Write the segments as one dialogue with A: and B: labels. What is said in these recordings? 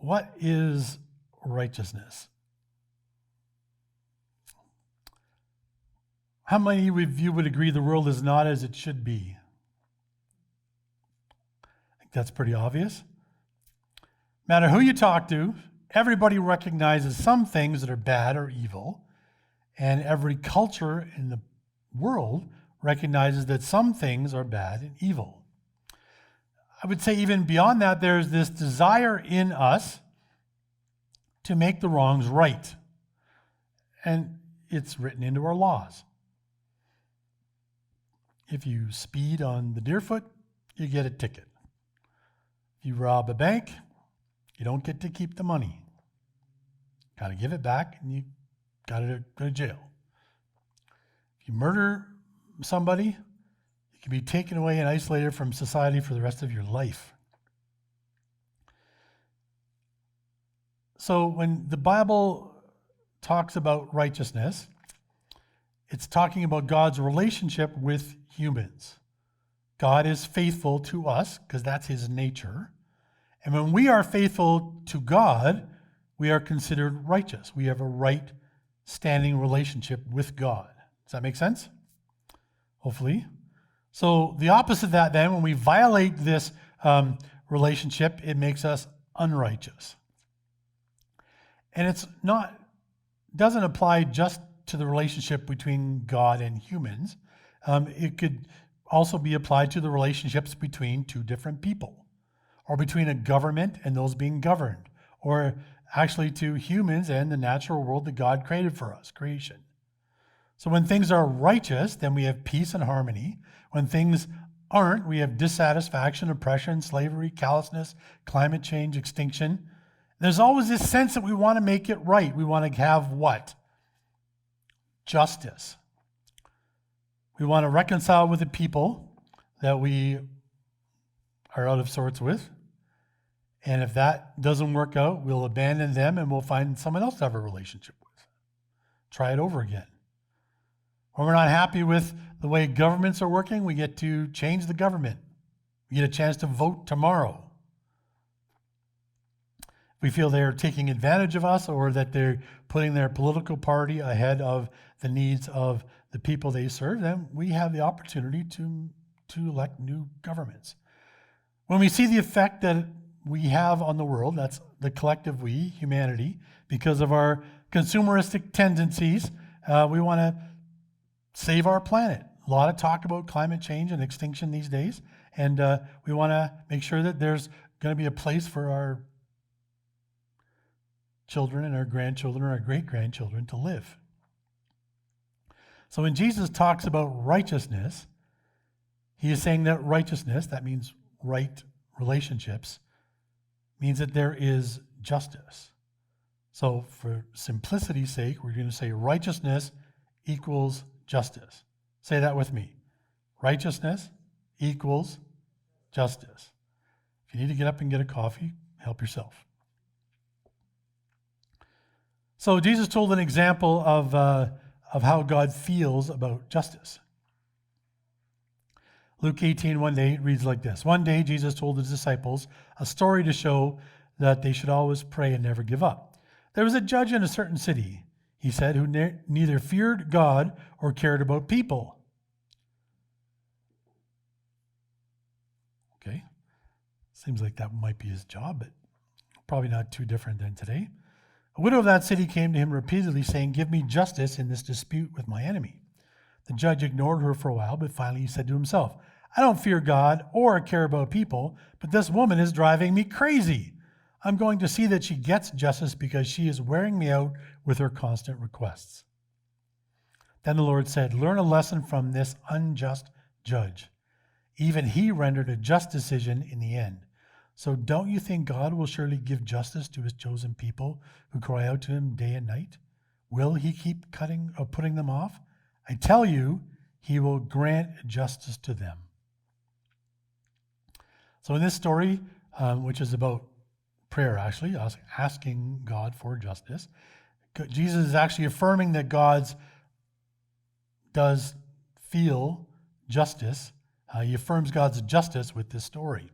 A: what is righteousness? How many of you would agree the world is not as it should be? I think that's pretty obvious. No matter who you talk to, everybody recognizes some things that are bad or evil, and every culture in the world recognizes that some things are bad and evil. I would say even beyond that, there's this desire in us to make the wrongs right. And it's written into our laws. If you speed on the Deerfoot, you get a ticket. If you rob a bank, you don't get to keep the money. Got to give it back, and you got to go to jail. If you murder somebody, you can be taken away and isolated from society for the rest of your life. So when the Bible talks about righteousness, it's talking about God's relationship with humans. God is faithful to us because that's his nature. And when we are faithful to God, we are considered righteous. We have a right standing relationship with God. Does that make sense? Hopefully. So the opposite of that then, when we violate this relationship, it makes us unrighteous. And it's not, doesn't apply just to the relationship between God and humans. It could also be applied to the relationships between two different people, or between a government and those being governed, or actually to humans and the natural world that God created for us, creation. So when things are righteous, then we have peace and harmony. When things aren't, we have dissatisfaction, oppression, slavery, callousness, climate change, extinction. There's always this sense that we want to make it right. We want to have what? Justice. We want to reconcile with the people that we are out of sorts with. And if that doesn't work out, we'll abandon them and we'll find someone else to have a relationship with. Try it over again. When we're not happy with the way governments are working, we get to change the government. We get a chance to vote tomorrow. If we feel they're taking advantage of us or that they're putting their political party ahead of the needs of the people they serve, then we have the opportunity to elect new governments. When we see the effect that we have on the world, that's the collective we, humanity, because of our consumeristic tendencies, we want to save our planet. A lot of talk about climate change and extinction these days, and we want to make sure that there's going to be a place for our children and our grandchildren and our great-grandchildren to live. So when Jesus talks about righteousness, he is saying that righteousness, that means right relationships, means that there is justice. So for simplicity's sake, we're going to say righteousness equals justice. Say that with me. Righteousness equals justice. If you need to get up and get a coffee, help yourself. So Jesus told an example of how God feels about justice. Luke 18, 1-8 reads like this. One day Jesus told his disciples a story to show that they should always pray and never give up. There was a judge in a certain city, he said, who neither feared God or cared about people. Okay, seems like that might be his job, but probably not too different than today. A widow of that city came to him repeatedly saying, "Give me justice in this dispute with my enemy." The judge ignored her for a while, but finally he said to himself, "I don't fear God or care about people, but this woman is driving me crazy. I'm going to see that she gets justice because she is wearing me out with her constant requests." Then the Lord said, "Learn a lesson from this unjust judge. Even he rendered a just decision in the end. So don't you think God will surely give justice to his chosen people who cry out to him day and night? Will he keep putting them off? I tell you, he will grant justice to them." So in this story, which is about prayer, actually, asking God for justice, Jesus is actually affirming that God does feel justice. He affirms God's justice with this story.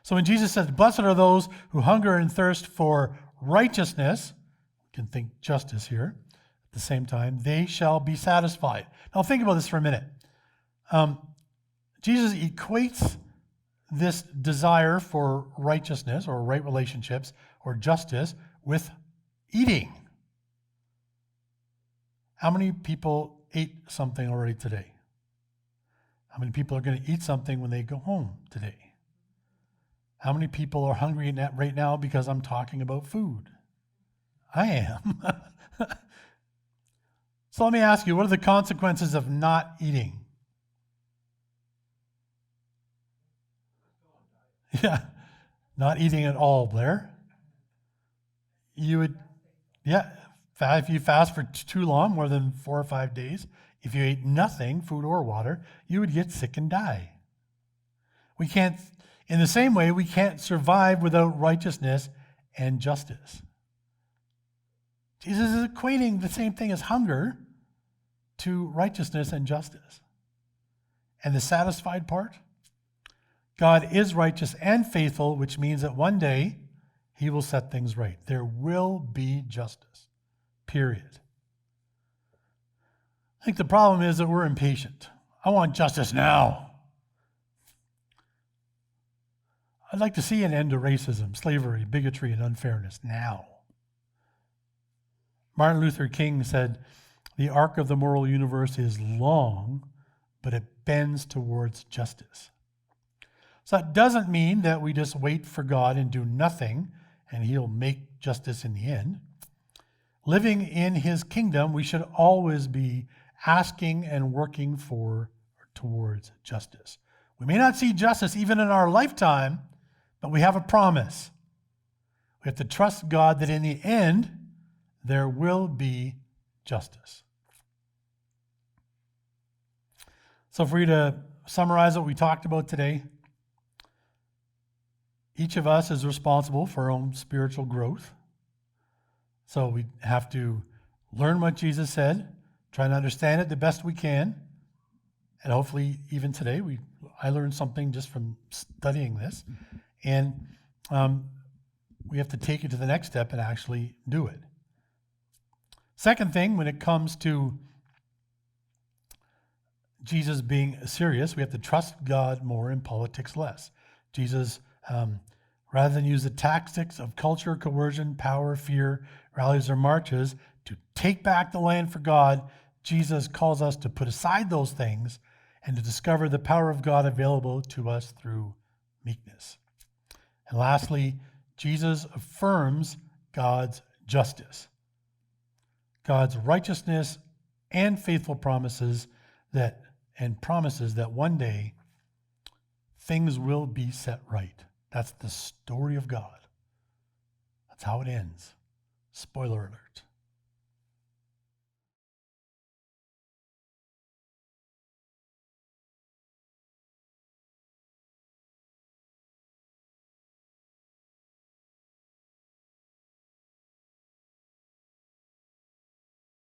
A: So when Jesus says, blessed are those who hunger and thirst for righteousness, you can think justice here at the same time, they shall be satisfied. Now think about this for a minute. Jesus equates this desire for righteousness or right relationships or justice with eating. How many people ate something already today? How many people are going to eat something when they go home today? How many people are hungry right now because I'm talking about food? I am. So let me ask you, what are the consequences of not eating? Yeah, not eating at all, Blair. You would, yeah, if you fast for too long, more than 4 or 5 days, if you ate nothing, food or water, you would get sick and die. We can't, in the same way, we can't survive without righteousness and justice. Jesus is equating the same thing as hunger to righteousness and justice. And the satisfied part? God is righteous and faithful, which means that one day he will set things right. There will be justice, period. I think the problem is that we're impatient. I want justice now. I'd like to see an end to racism, slavery, bigotry, and unfairness now. Martin Luther King said, the arc of the moral universe is long, but it bends towards justice. So that doesn't mean that we just wait for God and do nothing, and he'll make justice in the end. Living in his kingdom, we should always be asking and working for or towards justice. We may not see justice even in our lifetime, but we have a promise. We have to trust God that in the end, there will be justice. So for you to summarize what we talked about today, each of us is responsible for our own spiritual growth. So we have to learn what Jesus said, try to understand it the best we can, and hopefully even today I learned something just from studying this, and we have to take it to the next step and actually do it. Second thing, when it comes to Jesus being serious, we have to trust God more and politics less. Jesus, rather than use the tactics of culture, coercion, power, fear, rallies, or marches to take back the land for God, Jesus calls us to put aside those things and to discover the power of God available to us through meekness. And lastly, Jesus affirms God's justice, God's righteousness and faithful promises that one day things will be set right. That's the story of God. That's how it ends. Spoiler alert.